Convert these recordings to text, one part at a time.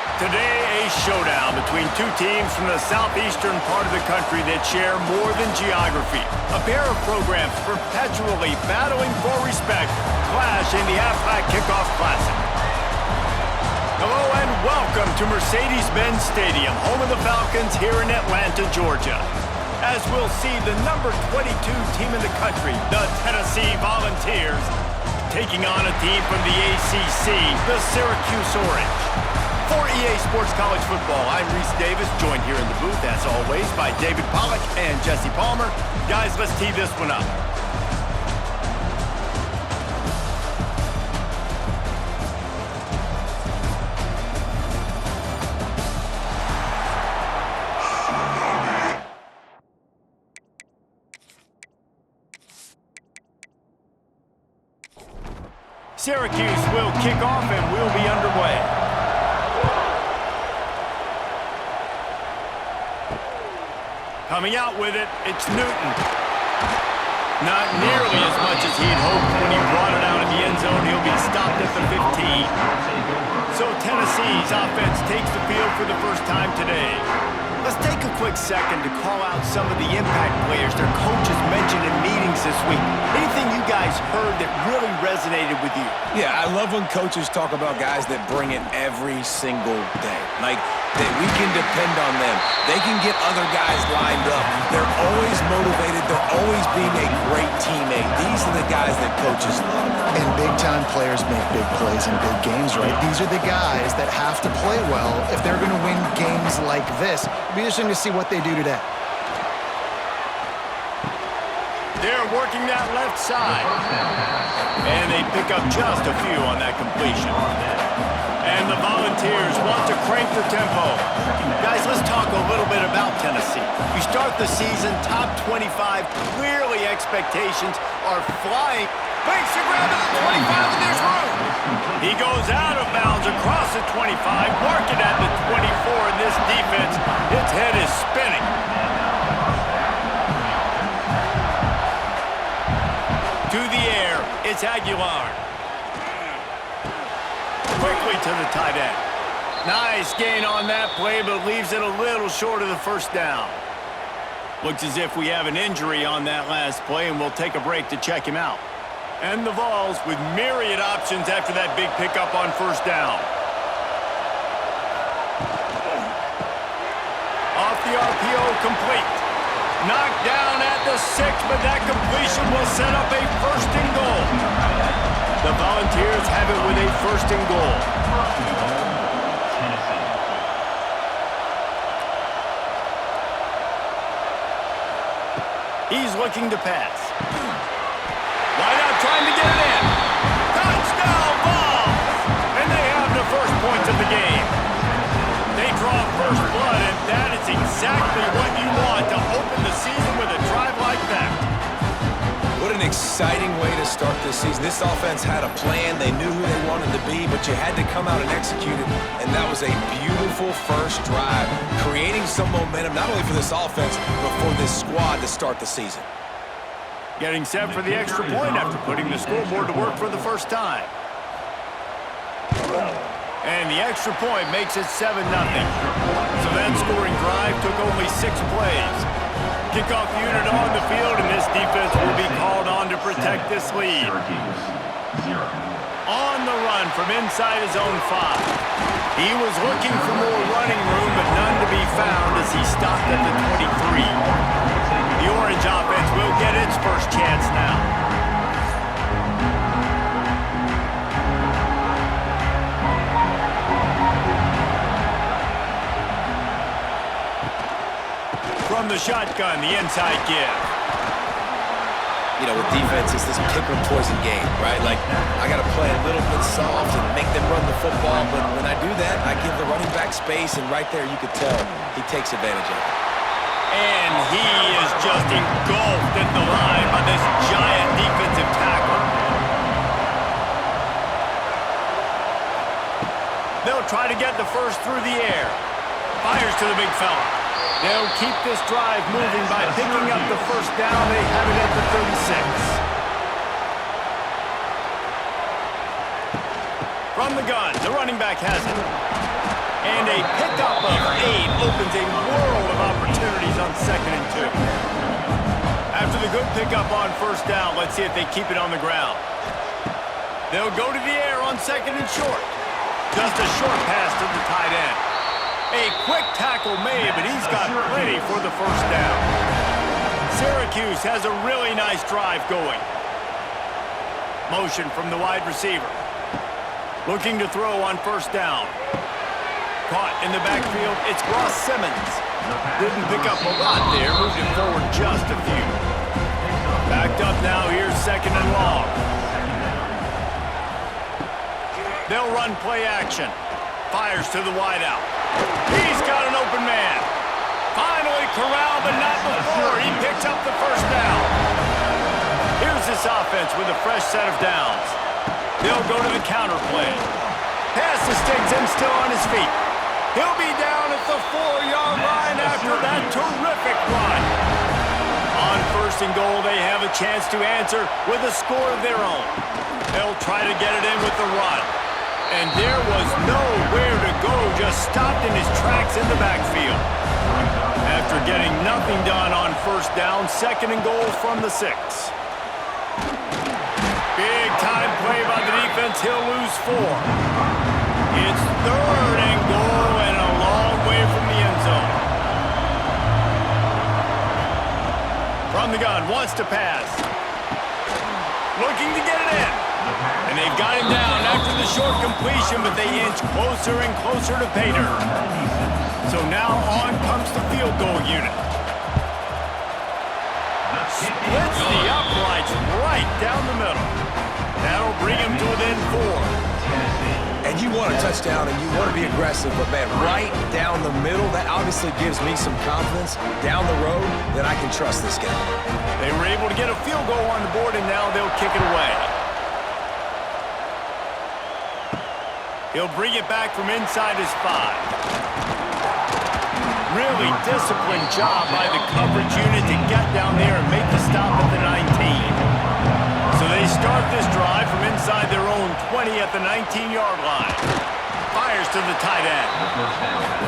Today, a showdown between two teams from the southeastern part of the country that share more than geography. A pair of programs perpetually battling for respect clash in the Aflac Kickoff Classic. Hello and welcome to Mercedes-Benz Stadium, home of the Falcons here in Atlanta, Georgia. As we'll see the number 22 team in the country, the Tennessee Volunteers, taking on a team from the ACC, the Syracuse Orange. For EA Sports College Football, I'm Reese Davis, joined here in the booth, as always, by David Pollack and Jesse Palmer. Guys, let's tee this one up. Syracuse will kick off and we'll be underway. Coming out with it, it's Newton. Not nearly as much as he'd hoped when he brought it out of the end zone. He'll be stopped at the 15. So Tennessee's offense takes the field for the first time today. Let's take a quick second to call out some of the impact players their coaches mentioned in meetings this week. Anything you guys heard that really resonated with you? Yeah, I love when coaches talk about guys that bring it every single day. Like, that we can depend on them. They can get other guys lined up. They're always motivated. They're always being a great teammate. These are the guys that coaches love. And big-time players make big plays in big games, right? These are the guys that have to play well if they're going to win games like this. It'll be interesting to see what they do today. They're working that left side. And they pick up just a few on that completion. And the Volunteers want to crank the tempo. Guys, let's talk a little bit about Tennessee. You start the season top 25. Clearly expectations are flying. Makes the grab at the 25 and there's room. He goes out of bounds across the 25, marking at the 24 in this defense. Its head is spinning. To the air, it's Aguilar. Quickly to the tight end. Nice gain on that play, but leaves it a little short of the first down. Looks as if we have an injury on that last play, and we'll take a break to check him out. And the Vols with myriad options after that big pickup on first down. Off the RPO, complete. Knocked down at the 6, but that completion will set up a first and goal. The Volunteers have it with a first and goal. He's looking to pass. Wide out trying to get it in. Touchdown Vols! And they have the first points of the game. They draw first blood, and that is exactly what you want to open the season with a drive like that. What an exciting way to start this season. This offense had a plan. They knew who they wanted to be, but you had to come out and execute it, and that was a beautiful first drive, creating some momentum, not only for this offense, but for this squad to start the season. Getting set for the extra point after putting the scoreboard to work for the first time. And the extra point makes it 7-0. So that scoring drive took only 6 plays. Kickoff unit on the field, and this defense will be called on to protect this lead. On the run from inside his own 5. He was looking for more running room, but none to be found as he stopped at the 23. The Orange offense will get its first chance now. From the shotgun, the inside give. You know, with defense, it's this pick or poison game, right? Like, I got to play a little bit soft and make them run the football, but when I do that, I give the running back space, and right there you could tell he takes advantage of it. And he is just engulfed at the line by this giant defensive tackle. They'll try to get the first through the air. Fires to the big fella. They'll keep this drive moving by picking up the first down. They have it at the 36. From the gun, the running back has it. And opens a world of opportunities on 2nd and 2. After the good pickup on 1st down, let's see if they keep it on the ground. They'll go to the air on 2nd and short. Just a short pass to the tight end. A quick tackle made, but he's got plenty for the 1st down. Syracuse has a really nice drive going. Motion from the wide receiver. Looking to throw on 1st down. Caught in the backfield, it's Ross Simmons. Didn't pick up a lot there, moved it forward just a few. Backed up now, here's 2nd and long. They'll run play action. Fires to the wideout. He's got an open man. Finally corralled, but not before. He picks up the 1st down. Here's this offense with a fresh set of downs. They'll go to the counter play. Pass to Stiggs and still on his feet. He'll be down at the 4-yard line after that terrific run. On 1st and goal, they have a chance to answer with a score of their own. They'll try to get it in with the run. And there was nowhere to go, just stopped in his tracks in the backfield. After getting nothing done on 1st down, 2nd and goal from the 6. Big time play by the defense, he'll lose 4. It's 3rd and goal and a long way from the end zone. From the gun, wants to pass. Looking to get it in. And they've got him down after the short completion, but they inch closer and closer to pay dirt. So now on comes the field goal unit. Splits the uprights right down the middle. That'll bring him to within 4. And you want a touchdown and you want to be aggressive, but man, right down the middle, that obviously gives me some confidence down the road that I can trust this guy. They were able to get a field goal on the board, and now they'll kick it away. He'll bring it back from inside his 5. Really disciplined job by the coverage unit to get down there and make the stop at the 19. So they start this drive from inside their own 20 at the 19-yard line. Fires to the tight end.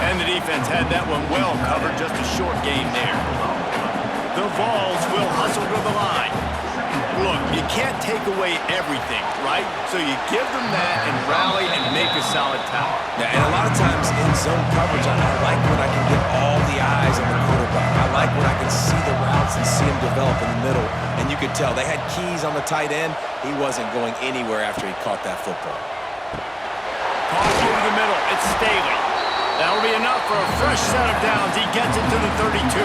And the defense had that one well covered, just a short gain there. The Vols will hustle to the line. Look, you can't take away everything, right? So you give them that and rally and make a solid tackle. Yeah, and a lot of times in zone coverage, I like when I can get all the eyes on the quarterback. I like when I can see the routes and see him develop in the middle. And you could tell they had keys on the tight end. He wasn't going anywhere after he caught that football. Caught through the middle. It's Staley. That'll be enough for a fresh set of downs. He gets it to the 32.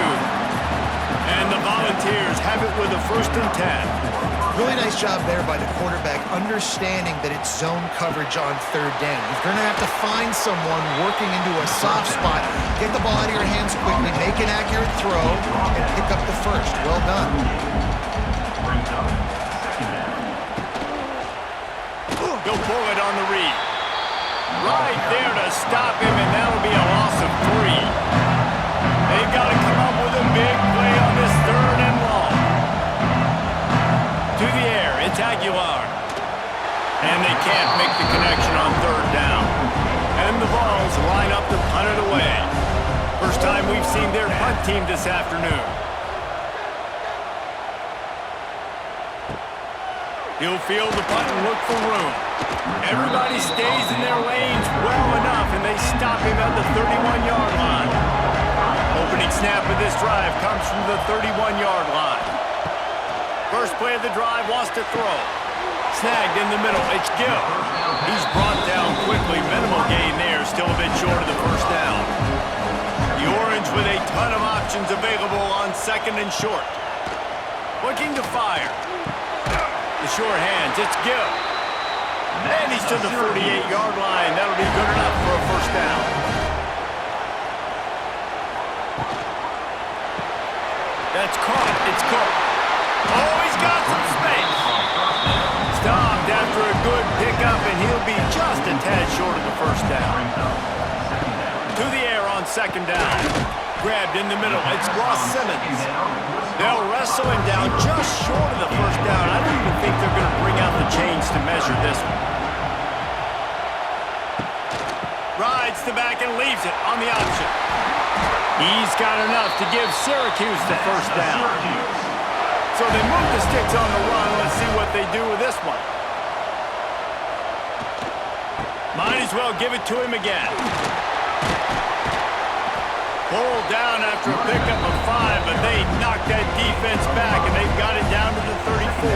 And the Volunteers have it with a 1st and 10. Really nice job there by the quarterback, understanding that it's zone coverage on 3rd down. You're going to have to find someone working into a soft spot, get the ball out of your hands quickly, make an accurate throw, and pick up the 1st. Well done. He'll pull it on the read. Right there to stop him, and that'll be a loss of 3. They've got to come up with a big play on this 3rd and long. To the air, it's Aguilar. And they can't make the connection on 3rd down. And the Vols line up to punt it away. First time we've seen their punt team this afternoon. He'll field the punt and look for room. Everybody stays in their lanes well enough, and they stop him at the 31-yard line. Opening snap of this drive comes from the 31-yard line. First play of the drive, wants to throw. Snagged in the middle, it's Gill. He's brought down quickly. Minimal gain there, still a bit short of the 1st down. The Orange with a ton of options available on 2nd and short. Looking to fire. The short hands, it's Gill. And he's to the 48-yard line. That'll be good enough for a 1st down. That's caught. It's Cook. Oh, he's got some space. Stopped after a good pickup, and he'll be just a tad short of the 1st down. To the air on 2nd down. Grabbed in the middle. It's Ross Simmons. They'll wrestle him down just short of the 1st down. I don't even think they're going to bring out the chains to measure this one. Rides the back and leaves it on the option. He's got enough to give Syracuse the first down. So they move the sticks on the run. Let's see what they do with this one. Might as well give it to him again. Pulled down after a pickup of 5, but they knocked that defense back, and they've got it down to the 34.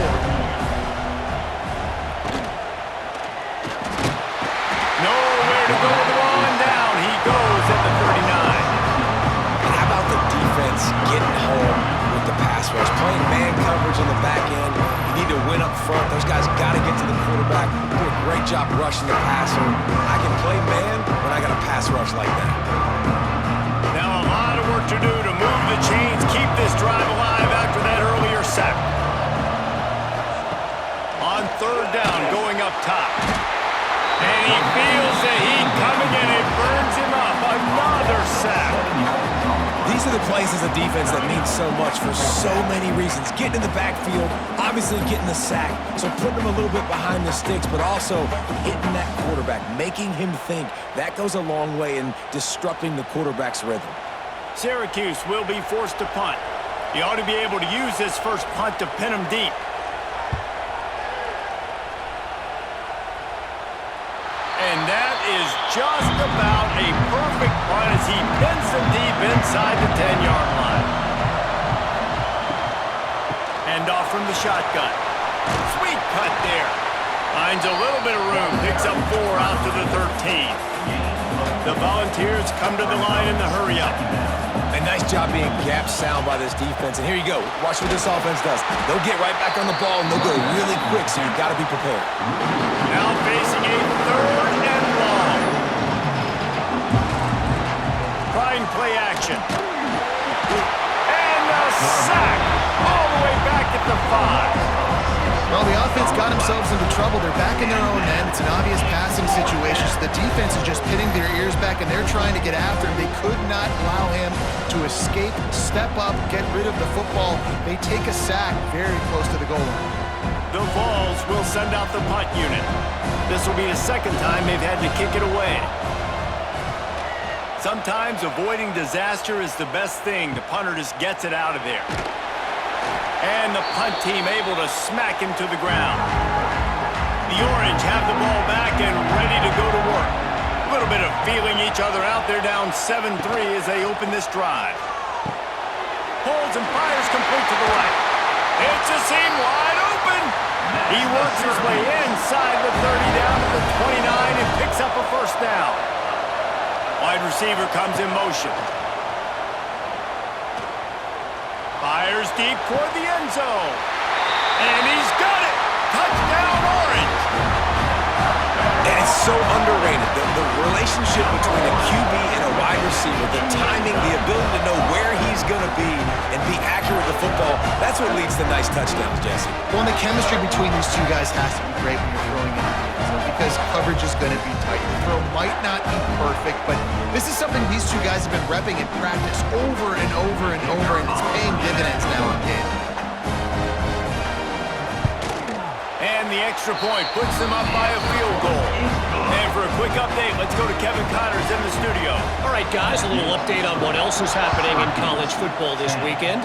Nowhere to go with the on down. He goes at the 39. How about the defense getting home with the pass rush? Playing man coverage on the back end. You need to win up front. Those guys got to get to the quarterback. Do a great job rushing the passer. I can play man when I got a pass rush like that. Now a lot of work to do to move the chains, keep this drive alive after that earlier sack. On third down, going up top. And he feels the heat coming and it burns him up. Another sack. These are the plays as a defense that mean so much for so many reasons. Getting in the backfield, obviously getting the sack, so putting them a little bit behind the sticks, but also hitting that quarterback, making him think. That goes a long way in disrupting the quarterback's rhythm. Syracuse will be forced to punt. He ought to be able to use this first punt to pin him deep. And that is just about a perfect punt as he pins them deep inside the 10-yard line. Hand off from the shotgun. Sweet cut there. Finds a little bit of room. Picks up 4 out to the 13. The Volunteers come to the line in the hurry-up. A nice job being gap sound by this defense. And here you go. Watch what this offense does. They'll get right back on the ball, and they'll go really quick, so you've got to be prepared. Now facing a third and long. Trying play action. And a sack all the way back at the 5. Well, the offense got themselves into trouble. They're back in their own end. It's an obvious passing situation. So the defense is just pinning their ears back, and they're trying to get after him. They could not allow him to escape, step up, get rid of the football. They take a sack very close to the goal line. The Vols will send out the punt unit. This will be the second time they've had to kick it away. Sometimes avoiding disaster is the best thing. The punter just gets it out of there. And the punt team able to smack him to the ground. The Orange have the ball back and ready to go to work. A little bit of feeling each other out. They're down 7-3 as they open this drive. Pulls and fires complete to the right. It's a seam wide open. He works his way inside the 30 down to the 29 and picks up a first down. Wide receiver comes in motion. Fires deep toward the end zone. And he's got it. Touchdown, Orange. And it's so underrated. The relationship between a QB and a wide receiver, the timing, the ability to know where he's going to be and be accurate with the football, that's what leads to nice touchdowns, Jesse. Well, and the chemistry between these two guys has to be great when you're throwing into the end zone because coverage is going to be tight. The throw might not be perfect, but this is something these two guys have been repping in practice over and over and over, and it's paying dividends now in game. And the extra point puts them up by a field goal. And for a quick update, let's go to Kevin Connors in the studio. All right, guys, a little update on what else is happening in college football this weekend.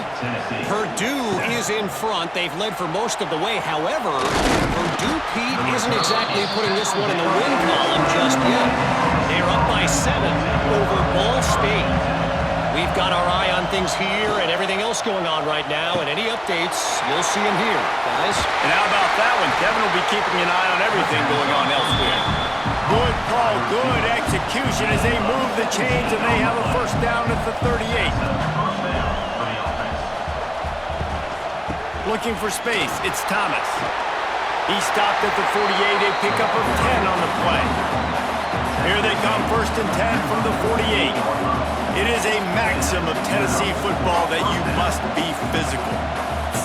Purdue is in front. They've led for most of the way. However, Purdue, Pete, isn't exactly putting this one in the win column just yet. They're up by 7 over Ball State. We've got our eye on things here and everything else going on right now, and any updates, you'll see them here, guys. And how about that one? Kevin will be keeping an eye on everything going on elsewhere. Good call, good execution as they move the chains, and they have a first down at the 38. Looking for space, it's Thomas. He stopped at the 48, a pickup of 10 on the play. Here they come, first and 10 from the 48. It is a maxim of Tennessee football that you must be physical.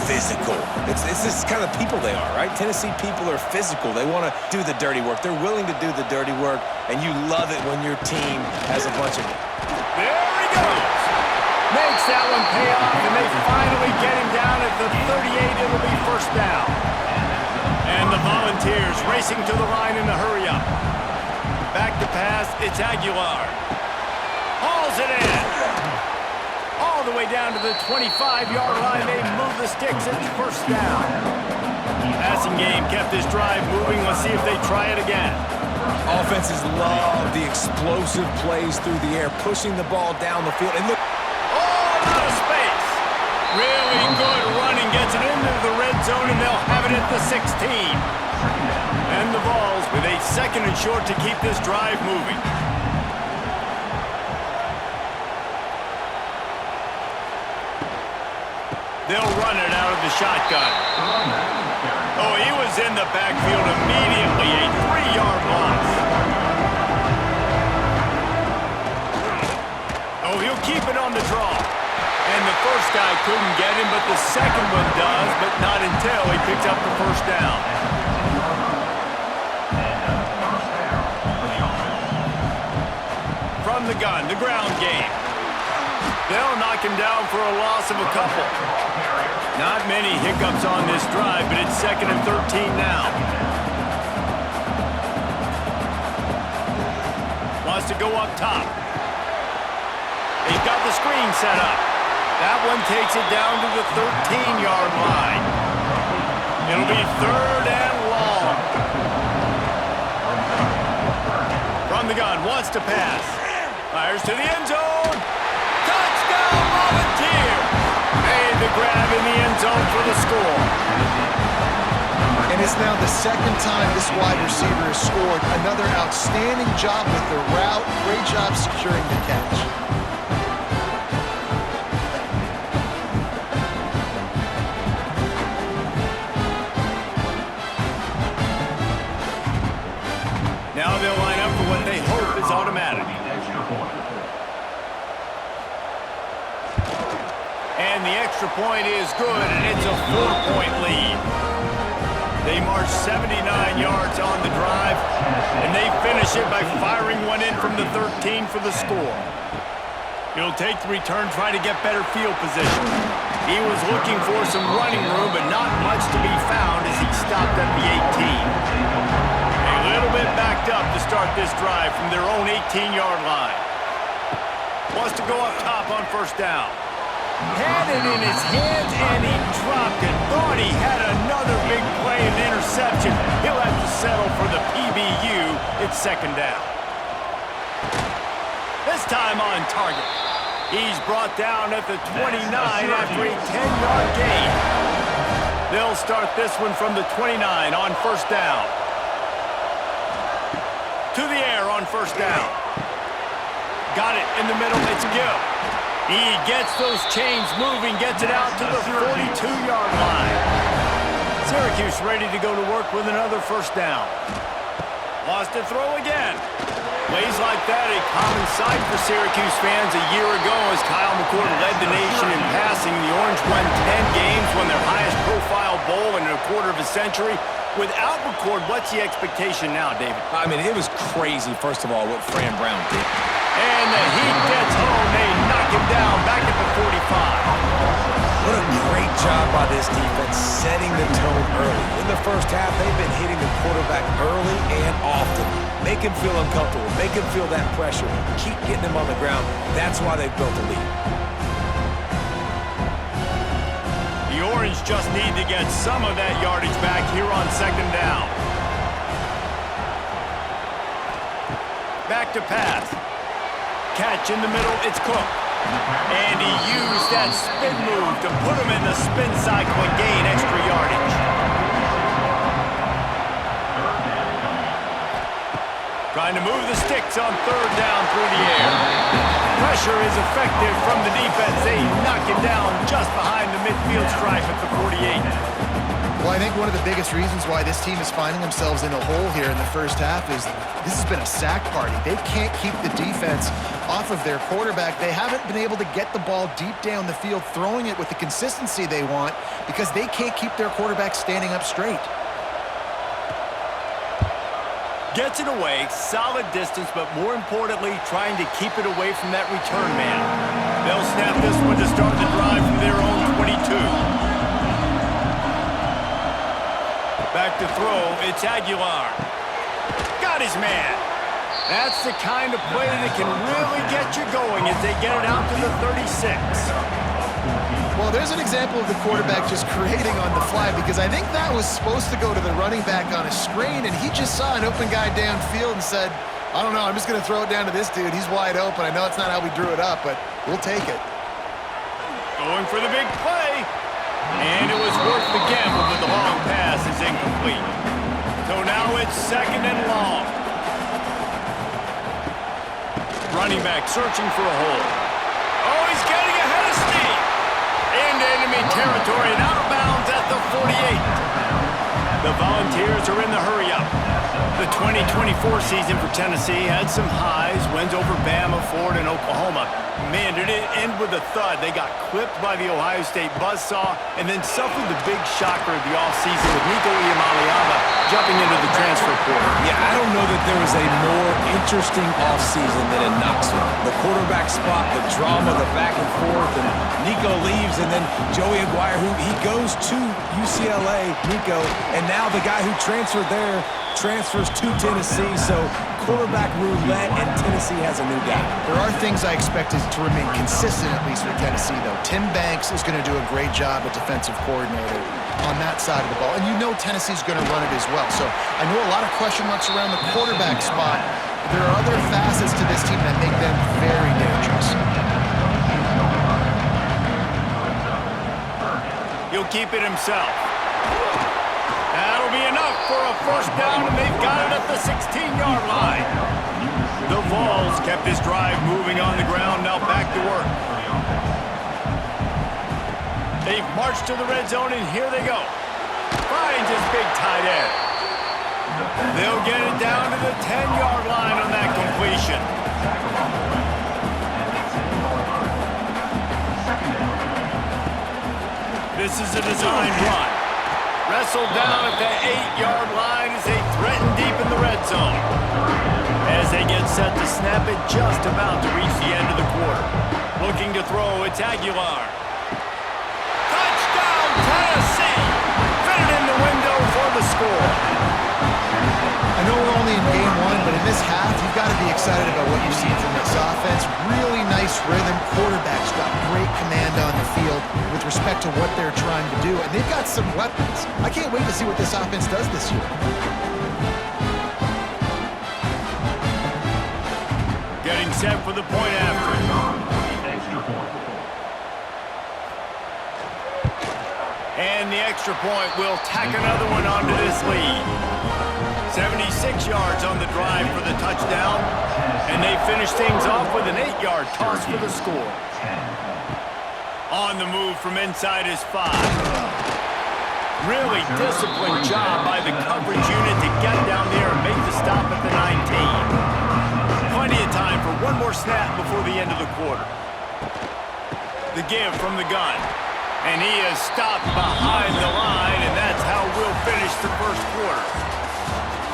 Physical. It's this kind of people they are, right? Tennessee people are physical. They want to do the dirty work. They're willing to do the dirty work, and you love it when your team has a bunch of... There he goes. Makes that one pay off, and they finally get him down at the 38. It'll be first down. And the Volunteers racing to the line in the hurry-up. Back to pass, it's Aguilar. Hauls it in. the way down to the 25-yard line. They move the sticks. It's first down. Passing game kept this drive moving. Let's see if they try it again. Offenses love the explosive plays through the air, pushing the ball down the field. And look. Oh, out of space. Really good running. Gets it into the red zone, and they'll have it at the 16. And the Vols with a second and short to keep this drive moving. They'll run it out of the shotgun. Oh, he was in the backfield immediately. A 3-yard loss. Oh, he'll keep it on the draw. And the first guy couldn't get him, but the second one does, but not until he picks up the first down. From the gun, the ground game. They'll knock him down for a loss of a couple. Not many hiccups on this drive, but it's 2nd and 13 now. Wants to go up top. He's got the screen set up. That one takes it down to the 13-yard line. It'll be 3rd and long. From the gun, wants to pass. Fires to the end zone. Touchdown, Volunteers! Made the grab in the end zone for the score. And it's now the second time this wide receiver has scored. Another outstanding job with the route. Great job securing the catch. Now they'll line up for what they hope is automatic. And the extra point is good, and it's a 4-point lead. They march 79 yards on the drive, and they finish it by firing one in from the 13 for the score. He'll take the return, try to get better field position. He was looking for some running room, but not much to be found as he stopped at the 18. A little bit backed up to start this drive from their own 18-yard line. Wants to go up top on first down. Had it in his hands, and he dropped it. Thought he had another big play and interception. He'll have to settle for the PBU. It's 2nd down. This time on target. He's brought down at the 29 after a 10-yard gain. They'll start this one from the 29 on first down. To the air on first down. Got it in the middle. It's Gill. He gets those chains moving, gets it out to the 42-yard line. Syracuse ready to go to work with another first down. Wants to throw again. Plays like that, a common sight for Syracuse fans a year ago as Kyle McCord led the nation in passing. The Orange won 10 games, won their highest profile bowl in a quarter of a century. Without McCord, what's the expectation now, David? I mean, it was crazy, first of all, what Fran Brown did. And the heat gets home. They knock him down back at the 45. What a great job by this defense setting the tone early. In the first half, they've been hitting the quarterback early and often. Make him feel uncomfortable. Make him feel that pressure. Keep getting him on the ground. That's why they've built the lead. The Orange just need to get some of that yardage back here on 2nd down. Back to pass. Catch in the middle, it's Cook. And he used that spin move to put him in the spin cycle and gain extra yardage. Trying to move the sticks on 3rd down through the air. Pressure is effective from the defense. They knock him down just behind the midfield stripe at the 48. Well, I think one of the biggest reasons why this team is finding themselves in a hole here in the first half is this has been a sack party. They can't keep the defense off of their quarterback. They haven't been able to get the ball deep down the field, throwing it with the consistency they want because they can't keep their quarterback standing up straight. Gets it away, solid distance, but more importantly, trying to keep it away from that return man. They'll snap this one to start the drive from their own 22. Back to throw, it's Aguilar. Got his man. That's the kind of play that can really get you going as they get it out to the 36. Well, there's an example of the quarterback just creating on the fly, because I think that was supposed to go to the running back on a screen, and he just saw an open guy downfield and said, I don't know, I'm just going to throw it down to this dude. He's wide open. I know it's not how we drew it up, but we'll take it. Going for the big play. And it was worth the gamble, but the long pass is incomplete. So now it's 2nd and long. Running back searching for a hole. Oh, he's getting ahead of steam. Into enemy territory and out of bounds at the 48. The Volunteers are in the hurry-up. The 2024 season for Tennessee had some highs, wins over Bama, Ford, and Oklahoma. Man, did it end with a thud. They got clipped by the Ohio State buzzsaw and then suffered the big shocker of the offseason with Nico Iamaleava jumping into the transfer portal. Yeah, I don't know that there was a more interesting offseason than in Knoxville. The quarterback spot, the drama, the back and forth, and Nico leaves, and then Joey Aguirre, who he goes to UCLA, Nico, and now the guy who transferred there transfers to Tennessee, so quarterback roulette, and Tennessee has a new guy. There are things I expected to remain consistent, at least with Tennessee, though. Tim Banks is going to do a great job at defensive coordinator on that side of the ball, and you know Tennessee's going to run it as well. So I know a lot of question marks around the quarterback spot. There are other facets to this team that make them very dangerous. He'll keep it himself. That'll be enough for a first down, and they've got it at the 16-yard line. The Vols kept this drive moving on the ground, now back to work. They've marched to the red zone, and here they go. Finds his big tight end. They'll get it down to the 10-yard line on that completion. This is a design run. Wrestled down at the 8-yard line as they threaten deep in the red zone. As they get set to snap it, just about to reach the end of the quarter. Looking to throw, it's Aguilar. Touchdown, Tennessee! Fitted in the window for the score. I know we're only in game one, but in this half, you've got to be excited about what you've seen from this offense. Really nice rhythm. Quarterback's got great command on the field with respect to what they're trying to do, and they've got some weapons. I can't wait to see what this offense does this year. Getting set for the point after. And the extra point will tack another one onto this lead. 76 yards on the drive for the touchdown, and they finish things off with an 8-yard toss for the score. On the move from inside his 5. Really disciplined job by the coverage unit to get down there and make the stop at the 19. Plenty of time for one more snap before the end of the quarter. The give from the gun. And he is stopped behind the line, and that's how we'll finish the first quarter.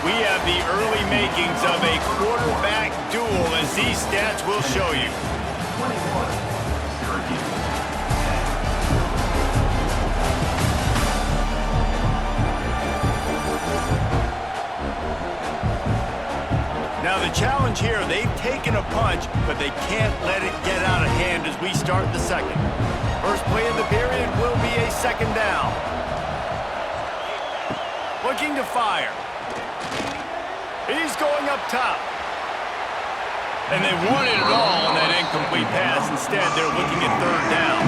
We have the early makings of a quarterback duel, as these stats will show you. Now the challenge here, they've taken a punch, but they can't let it get out of hand as we start the second. First play of the period will be a second down. Looking to fire. He's going up top. And they wanted it all on that incomplete pass. Instead, they're looking at third down.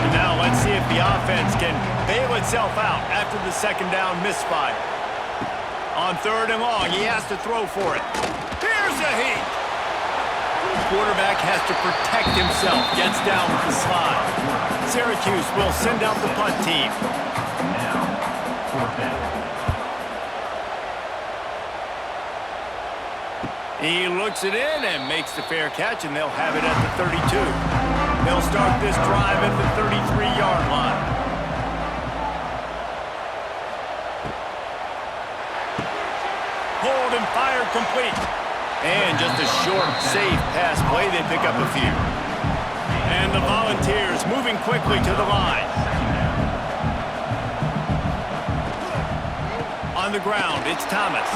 And now let's see if the offense can bail itself out after the second down misfire. On third and long, he has to throw for it. Here's a heat. The quarterback has to protect himself. Gets down with the slide. Syracuse will send out the punt team. He looks it in and makes the fair catch, and they'll have it at the 32. They'll start this drive at the 33-yard line. Hold and fire complete. And just a short, safe pass play. They pick up a few. And the Volunteers moving quickly to the line. On the ground, it's Thomas.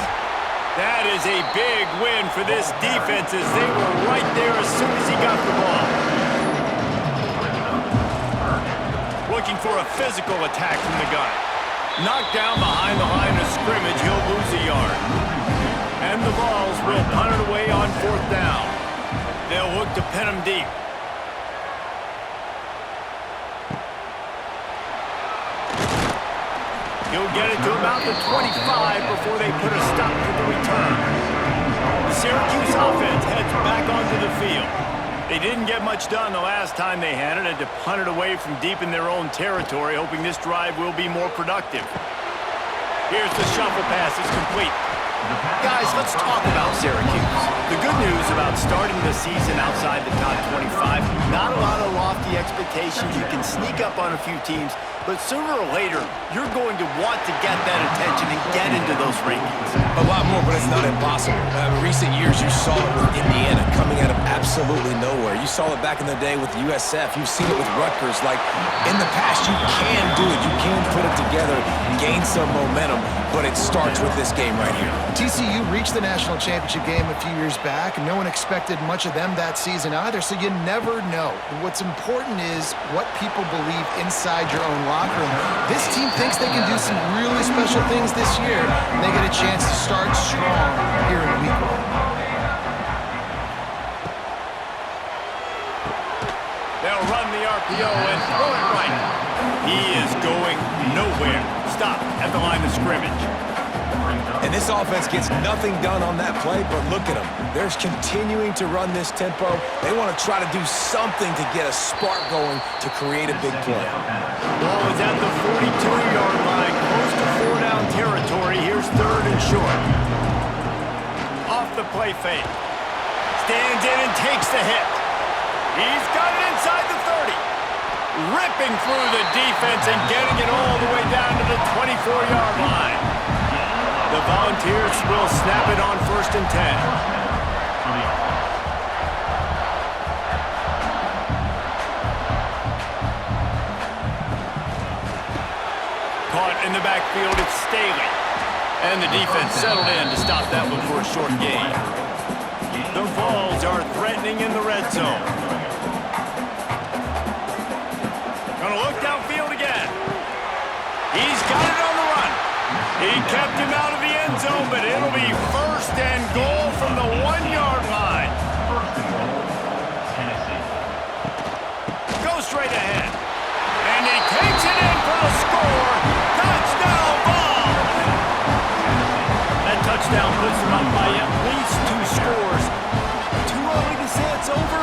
That is a big win for this defense as they were right there as soon as he got the ball. Looking for a physical attack from the gun. Knocked down behind the line of scrimmage, he'll lose a yard. And the Vols will punt it away on 4th down. They'll look to pin him deep. He'll get it to about the 25 before they put a stop to the return. The Syracuse offense heads back onto the field. They didn't get much done the last time they had it to punt it away from deep in their own territory, hoping this drive will be more productive. Here's the shuffle pass. It's complete. Guys, let's talk about Syracuse. The good news about starting the season outside the top 25, not a lot of lofty expectations. You can sneak up on a few teams, but sooner or later, you're going to want to get that attention and get into those rankings. A lot more, but it's not impossible. In recent years, you saw it with Indiana coming out of absolutely nowhere. You saw it back in the day with USF. You've seen it with Rutgers. Like, in the past, you can do it. You can put it together, gain some momentum, but it starts with this game right here. TCU reached the national championship game a few years back, and no one expected much of them that season either, so you never know. What's important is what people believe inside your own locker room. This team thinks they can do some really special things this year, and they get a chance to start strong here in week 1. They'll run the RPO and throw it right. He is going nowhere. Stop at the line of scrimmage. And this offense gets nothing done on that play, but look at them. They're continuing to run this tempo. They want to try to do something to get a spark going to create a big play. Ball is at the 42-yard line, close to 4-down territory. Here's 3rd and short. Off the play fake. Stands in and takes the hit. He's got it inside the 30. Ripping through the defense and getting it all the way down to the 24-yard line. The Volunteers will snap it on 1st and 10. Caught in the backfield, it's Staley. And the defense settled in to stop that one for a short gain. The Vols are threatening in the red zone. Gonna look downfield again. He's got it on the run. He kept him out of the end zone, but it'll be 1st and goal from the 1-yard line. Go straight ahead. And he takes it in for the score. Touchdown, Vols! That touchdown puts them up by at least 2 scores. Too early to say it's over?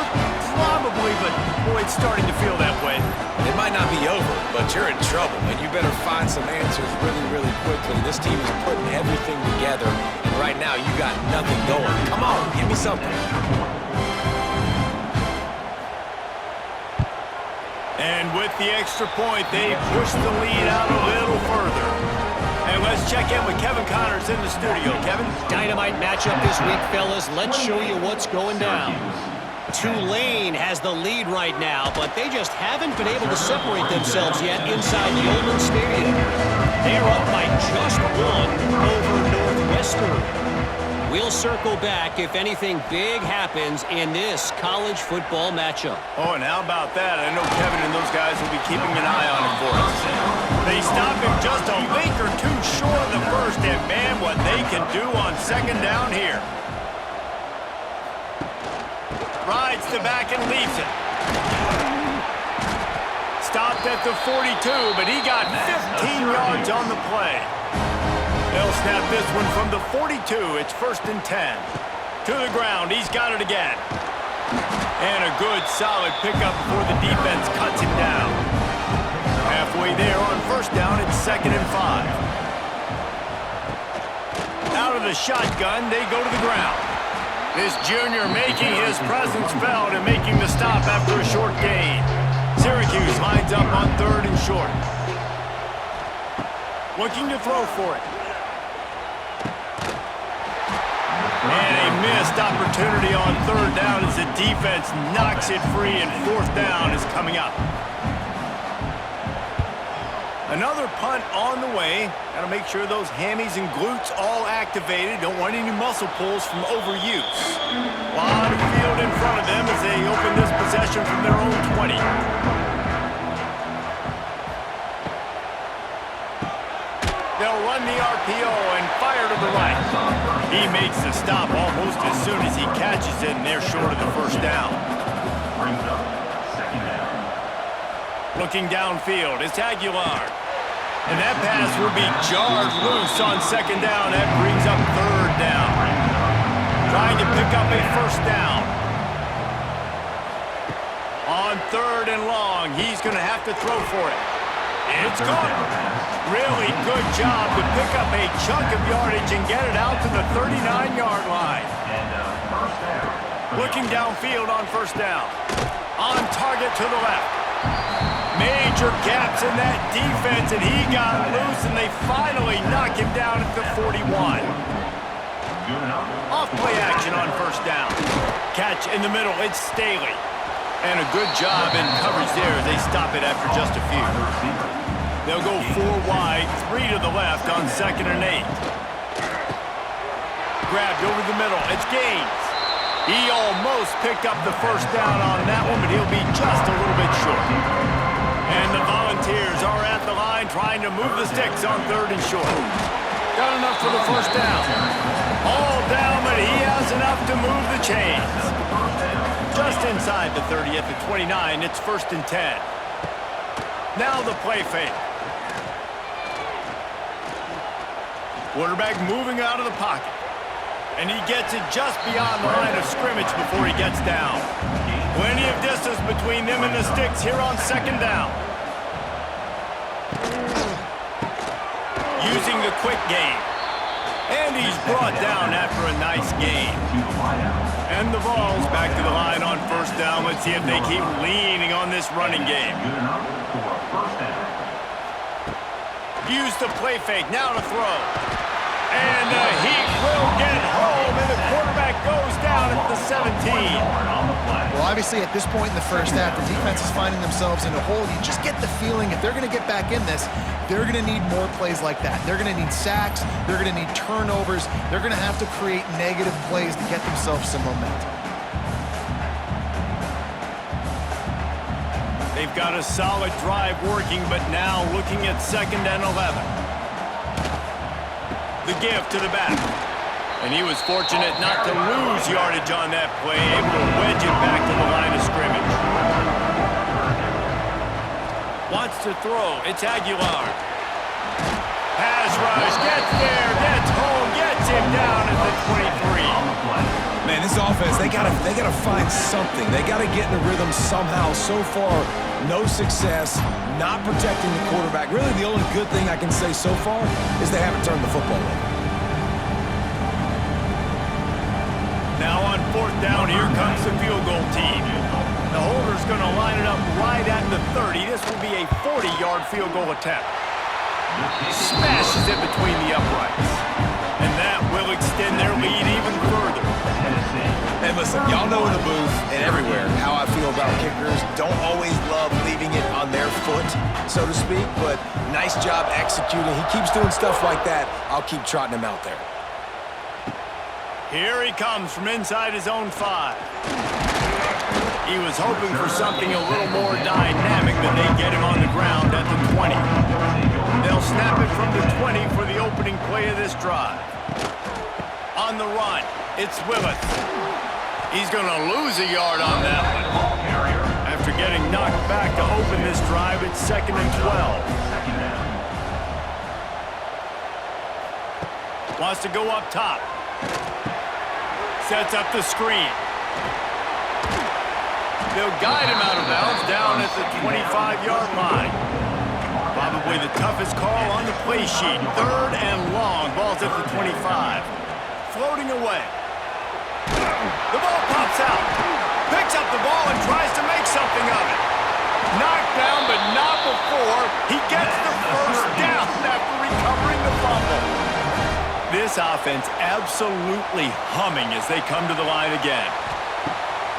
Probably, but boy, it's starting to feel that way. It might not be over, but you're in trouble, and you better find some answers really, really quickly. This team is putting everything together, and right now you got nothing going. Come on, give me something. And with the extra point, they push the lead out a little further. And let's check in with Kevin Connors in the studio. Kevin? Dynamite matchup this week, fellas. Let's show you what's going down. Tulane has the lead right now, but they just haven't been able to separate themselves yet inside Yeoman Stadium. They're up by just 1 over Northwestern. We'll circle back if anything big happens in this college football matchup. Oh, and how about that? I know Kevin and those guys will be keeping an eye on him for us. They stop him just a link or two short of the first, and man, what they can do on 2nd down here. Rides the back and leaves it. Stopped at the 42, but he got 15 yards on the play. They'll snap this one from the 42. It's 1st and 10. To the ground. He's got it again. And a good, solid pickup before the defense cuts him down. Halfway there on 1st down, it's 2nd and 5. Out of the shotgun, they go to the ground. This junior making his presence felt and making the stop after a short gain. Syracuse lines up on 3rd and short. Looking to throw for it. And a missed opportunity on 3rd down as the defense knocks it free, and 4th down is coming up. Another punt on the way. Got to make sure those hammies and glutes all activated. Don't want any muscle pulls from overuse. A lot of field in front of them as they open this possession from their own 20. They'll run the RPO and fire to the right. He makes the stop almost as soon as he catches it, and they're short of the first down. Looking downfield, it's Aguilar. And that pass will be jarred loose on second down. That brings up third down. Trying to pick up a first down. On third and long, he's going to have to throw for it. It's good. Really good job to pick up a chunk of yardage and get it out to the 39-yard line. Looking downfield on first down. On target to the left. Major gaps in that defense, and he got loose, and they finally knock him down at the 41. Off play action on first down. Catch in the middle, it's Staley. And a good job in coverage there as they stop it after just a few. They'll go 4 wide, 3 to the left on 2nd and 8. Grabbed over the middle, it's Gaines. He almost picked up the first down on that one, but he'll be just a little bit short. And the Volunteers are at the line trying to move the sticks on 3rd and short. Got enough for the first down. All down, but he has enough to move the chains. Just inside the 30 at the 29, it's 1st and 10. Now the play fake. Quarterback moving out of the pocket. And he gets it just beyond the line of scrimmage before he gets down. Plenty of distance between them and the sticks here on 2nd down. Using the quick game. And he's brought down after a nice gain. And the ball's back to the line on 1st down. Let's see if they keep leaning on this running game. Use the play fake, now to throw. And he will get home, and the quarterback goes down at the 17. Well, obviously, at this point in the first half, the defense is finding themselves in a hole. You just get the feeling if they're going to get back in this, they're going to need more plays like that. They're going to need sacks. They're going to need turnovers. They're going to have to create negative plays to get themselves some momentum. They've got a solid drive working, but now looking at 2nd and 11. The give to the back. And he was fortunate not to lose yardage on that play, able to wedge it back to the line of scrimmage. Wants to throw. It's Aguilar. Pass rush. Gets there. Gets home. Gets him down at the 23. Man, this offense, they gotta find something. They gotta get in a rhythm somehow. So far, no success, not protecting the quarterback. Really, the only good thing I can say so far is they haven't turned the football over. Now on 4th down, here comes the field goal team. The holder's going to line it up right at the 30. This will be a 40-yard field goal attempt. Smashes it between the uprights. And that will extend their lead even further. And listen, y'all know in the booth and everywhere how I feel about kickers. Don't always love leaving it on their foot, so to speak, but nice job executing. He keeps doing stuff like that. I'll keep trotting him out there. Here he comes from inside his own 5. He was hoping for something a little more dynamic, but they get him on the ground at the 20. They'll snap it from the 20 for the opening play of this drive. On the run, it's Willis. He's going to lose a yard on that one. After getting knocked back to open this drive, it's 2nd and 12. Wants to go up top. Sets up the screen. They'll guide him out of bounds down at the 25-yard line. Probably the toughest call on the play sheet. 3rd and long. Ball's at the 25. Floating away. The ball pops out. Picks up the ball and tries to make something of it. Knocked down, but not before he gets the first down after recovering the fumble. This offense absolutely humming as they come to the line again.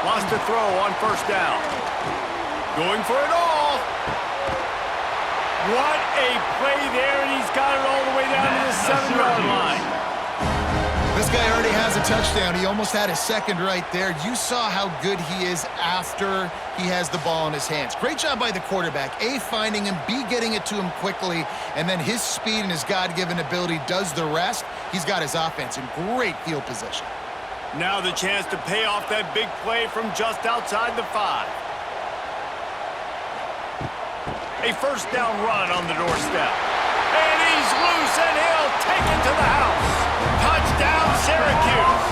Lost to throw on 1st down. Going for it all. What a play there, and he's got it all the way down to the 7-yard line. This guy already has a touchdown. He almost had a second right there. You saw how good he is after he has the ball in his hands. Great job by the quarterback. A, finding him, B, getting it to him quickly, and then his speed and his God-given ability does the rest. He's got his offense in great field position. Now the chance to pay off that big play from just outside the 5. A first down run on the doorstep. And he's loose, and he'll take it to the house. Touchdown, Syracuse.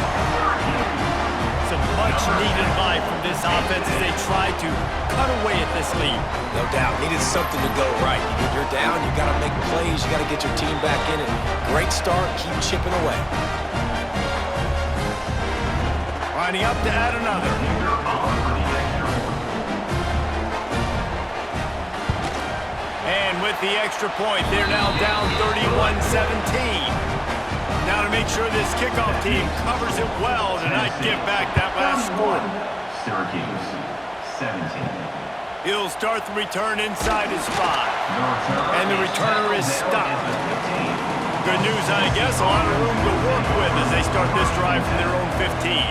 Some much-needed life from this offense as they try to cut away at this lead. No doubt. Needed something to go right. You're down, you got to make plays, you got to get your team back in it. Great start, keep chipping away. Lining up to add another. And with the extra point, they're now down 31-17. Now to make sure this kickoff team covers it well to not give back that last score. Syracuse, 17. He'll start the return inside his 5. And the returner is stopped. Good news, I guess. A lot of room to work with as they start this drive from their own 15.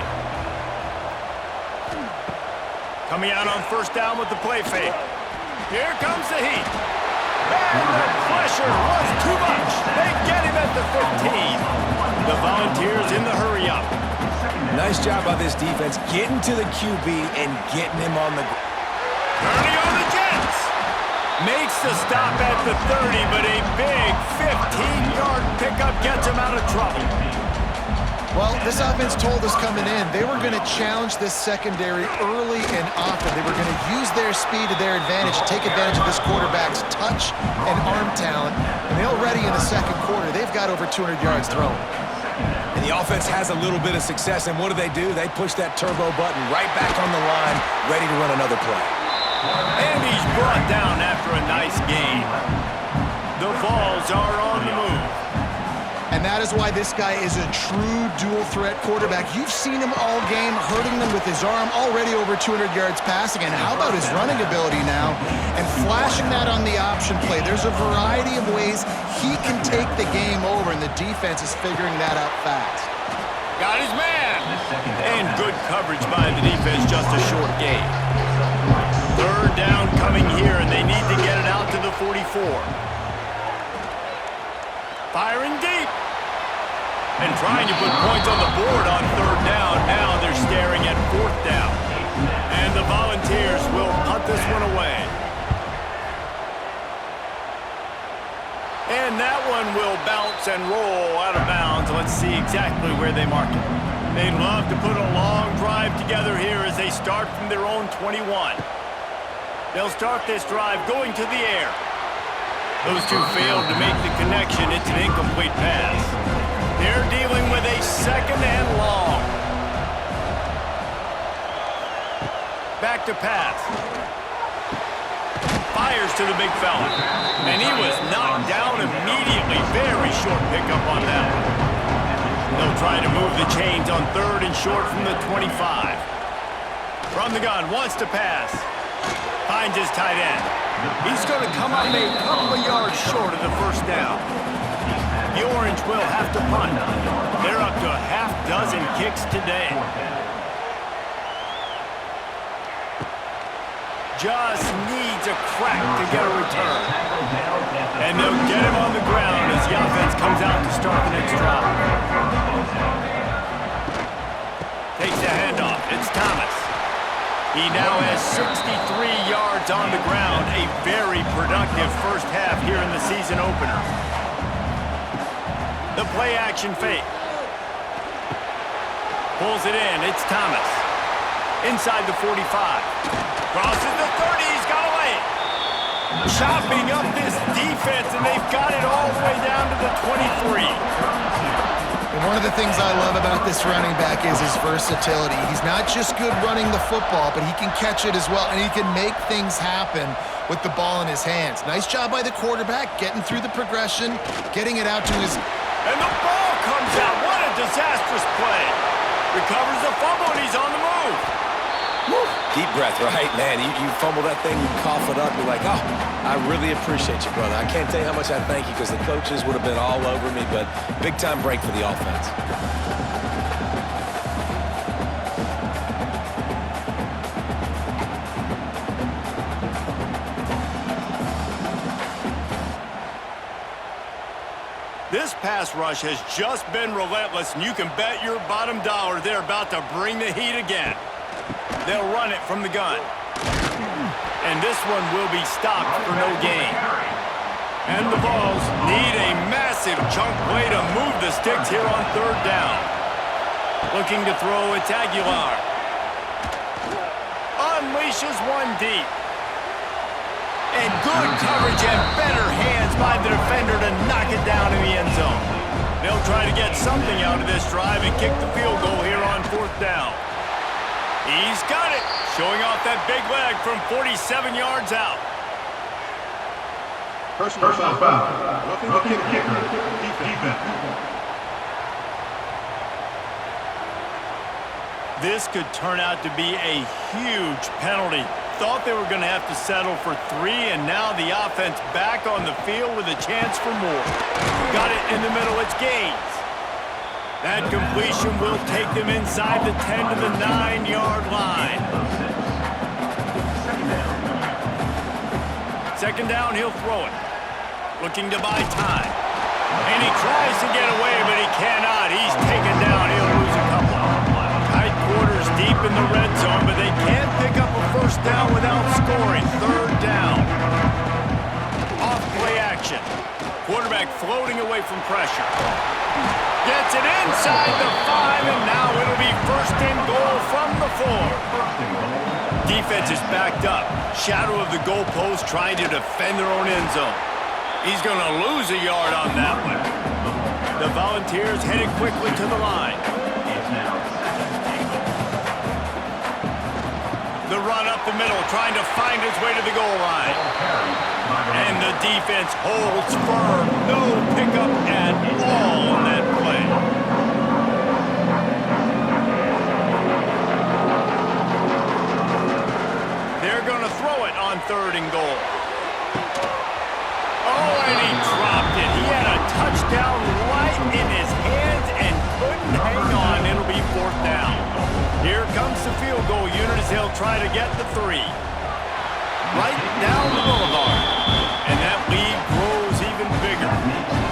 Coming out on first down with the play fake. Here comes the heat. And the pressure was too much. They get him at the 15. The Volunteers in the hurry-up. Nice job by this defense getting to the QB and getting him on the ground. Turning on the Jets. Makes the stop at the 30, but a big 15-yard pickup gets him out of trouble. Well, this offense told us coming in they were going to challenge this secondary early and often. They were going to use their speed to their advantage, take advantage of this quarterback's touch and arm talent. And already in the second quarter, they've got over 200 yards thrown. And the offense has a little bit of success, and what do? They push that turbo button right back on the line, ready to run another play. And he's brought down after a nice game. The Vols are on the move. And that is why this guy is a true dual-threat quarterback. You've seen him all game, hurting them with his arm, already over 200 yards passing. And how about his running ability now? And flashing that on the option play. There's a variety of ways he can take the game over, and the defense is figuring that out fast. Got his man. And good coverage by the defense, just a short game. Third down coming here, and they need to get it out to the 44. Firing deep. And trying to put points on the board on third down. Now they're staring at fourth down. And the Volunteers will punt this one away. And that one will bounce and roll out of bounds. Let's see exactly where they mark it. They'd love to put a long drive together here as they start from their own 21. They'll start this drive going to the air. Those two failed to make the connection. It's an incomplete pass. They're dealing with a second and long. Back to pass. Fires to the big fella. And he was knocked down immediately. Very short pickup on that one. They'll try to move the chains on third and short from the 25. From the gun, wants to pass. Finds his tight end. He's going to come up a couple of yards short of the first down. The Orange will have to punt. They're up to a half dozen kicks today. Just needs a crack to get a return. And they'll get him on the ground as the offense comes out to start the next drive. Takes the handoff. It's Thomas. He now has 63 yards on the ground. A very productive first half here in the season opener. The play action fake. Pulls it in. It's Thomas. Inside the 45. Crosses the 30. He's got away. Chopping up this defense, and they've got it all the way down to the 23. And one of the things I love about this running back is his versatility. He's not just good running the football, but he can catch it as well, and he can make things happen with the ball in his hands. Nice job by the quarterback, getting through the progression, getting it out to his... And the ball comes out. What a disastrous play. Recovers the fumble, and he's on the move. Deep breath, right? Man, you fumble that thing, you cough it up, you're like, oh, I really appreciate you, brother. I can't tell you how much I thank you because the coaches would have been all over me, but big-time break for the offense. This pass rush has just been relentless, and you can bet your bottom dollar they're about to bring the heat again. They'll run it from the gun. And this one will be stopped for no gain. And the Vols need a massive chunk play to move the sticks here on third down. Looking to throw, it's Aguilar. Unleashes one deep. And good coverage and better hands by the defender to knock it down in the end zone. They'll try to get something out of this drive and kick the field goal here on fourth down. He's got it, showing off that big leg from 47 yards out. Personal foul. Looking kicker. Defense. This could turn out to be a huge penalty. Thought they were going to have to settle for 3, and now the offense back on the field with a chance for more. Got it in the middle, it's Gaines. That completion will take them inside the 10 to the 9-yard line. Second down, he'll throw it. Looking to buy time. And he tries to get away, but he cannot. He's taken down. He'll lose a couple. Tight quarters deep in the red zone, but they can't pick up a first down without scoring. Third down. Off play action. Quarterback floating away from pressure. Gets it inside the 5, and now it'll be first and goal from the 4. Defense is backed up. Shadow of the goalpost trying to defend their own end zone. He's going to lose a yard on that one. The Volunteers headed quickly to the line. The run up the middle, trying to find his way to the goal line. And the defense holds firm. No pickup at all on that play. They're going to throw it on third and goal. Oh, and he dropped it. He had a touchdown right in his hands and couldn't hang on. It'll be fourth down. Here comes the field goal unit as they'll try to get the 3. Right down the boulevard. And that lead grows even bigger.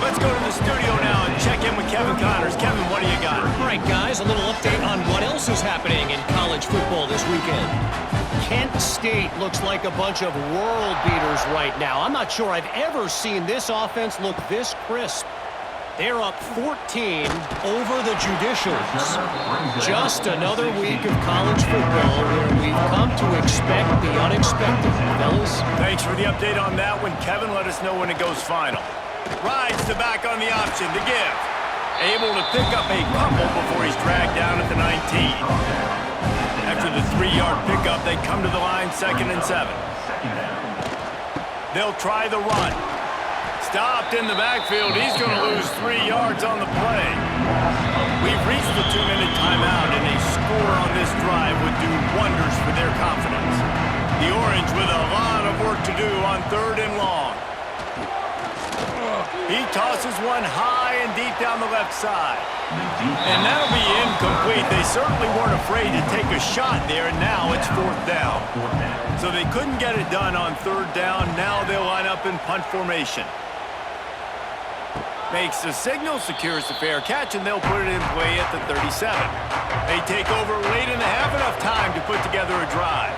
Let's go to the studio now and check in with Kevin Connors. Kevin, what do you got? All right, guys, a little update on what else is happening in college football this weekend. Kent State looks like a bunch of world beaters right now. I'm not sure I've ever seen this offense look this crisp. They're up 14 over the Judicials. Just another week of college football where we've come to expect the unexpected, fellas. Thanks for the update on that one. Kevin, let us know when it goes final. Rides the back on the option to give. Able to pick up a couple before he's dragged down at the 19. After the 3-yard pickup, they come to the line, 2nd and 7. They'll try the run. Stopped in the backfield. He's going to lose 3 yards on the play. We've reached the 2-minute timeout, and a score on this drive would do wonders for their confidence. The Orange with a lot of work to do on third and long. He tosses one high and deep down the left side. And that'll be incomplete. They certainly weren't afraid to take a shot there, and now it's fourth down. So they couldn't get it done on third down. Now they'll line up in punt formation. Makes the signal, secures the fair catch, and they'll put it in play at the 37. They take over late in the half, enough time to put together a drive.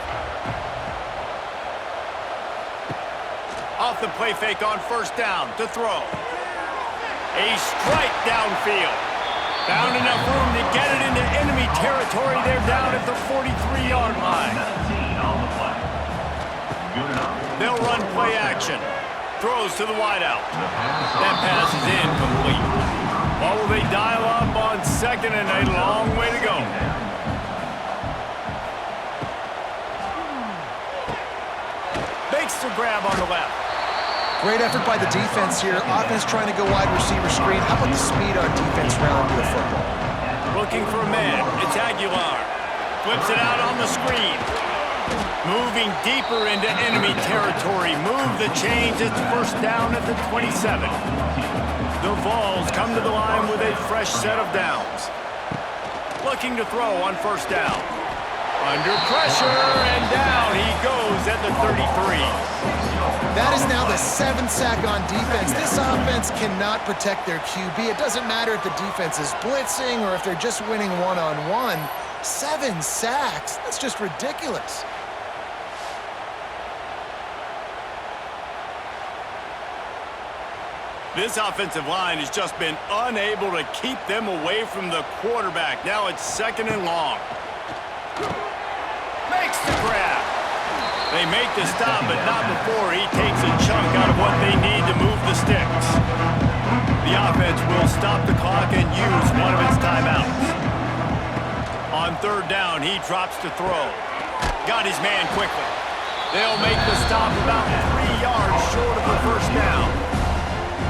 Off the play fake on first down to throw. A strike downfield. Found enough room to get it into enemy territory. They're down at the 43-yard line. They'll run play action. Throws to the wideout. That pass is incomplete. What will they dial up on second and a long way to go? Makes the grab on the left. Great effort by the defense here. Offense trying to go wide receiver screen. How about the speed on defense rallying to the football? Looking for a man. It's Aguilar. Flips it out on the screen. Moving deeper into enemy territory. Move the chains. It's first down at the 27. The Vols come to the line with a fresh set of downs. Looking to throw on first down. Under pressure, and down he goes at the 33. That is now the 7th sack on defense. This offense cannot protect their QB. It doesn't matter if the defense is blitzing or if they're just winning one-on-one. 7 sacks? That's just ridiculous. This offensive line has just been unable to keep them away from the quarterback. Now it's 2nd and long. Makes the grab. They make the stop, but not before he takes a chunk out of what they need to move the sticks. The offense will stop the clock and use one of its timeouts. On 3rd down, he drops to throw. Got his man quickly. They'll make the stop about 3 yards short of the first down.